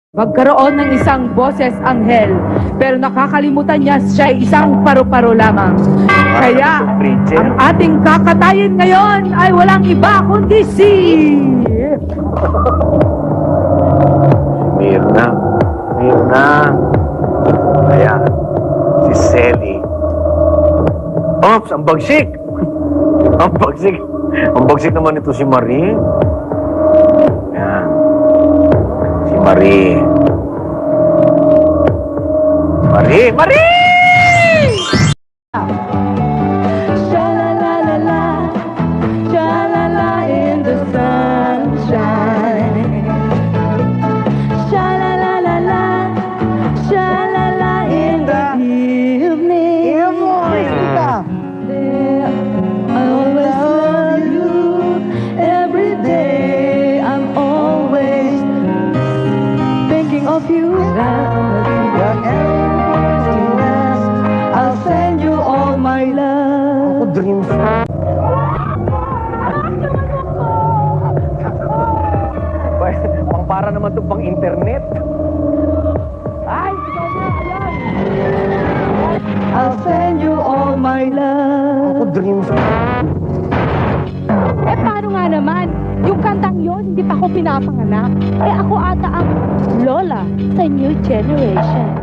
Magkaroon ng isang boses anghel, pero nakakalimutan niya siya ay isang paru-paro lamang. Kaya, ang ating kakatayin ngayon ay walang iba kundi si... Mirna. Ayan. Si Selly. Ops, ang bagsik! Ang bagsik. Ang bagsik naman ito si Marie. Ayan. Si Marie. Marie! Sha-la-la-la-la, sha-la-la in the sunshine. Sha-la-la-la-la, sha-la-la in the evening. I always love you every day. I'm always thinking of you. I'll send you all my love. Ako, dreams. Pang para naman ito pang internet. Ay, ikaw na, ayan. I'll send you all my love. Ako, dreams. Eh, paano nga naman? Yung kantang yon hindi pa ako pinapanganak. Eh, ako ata ang lola sa new generation.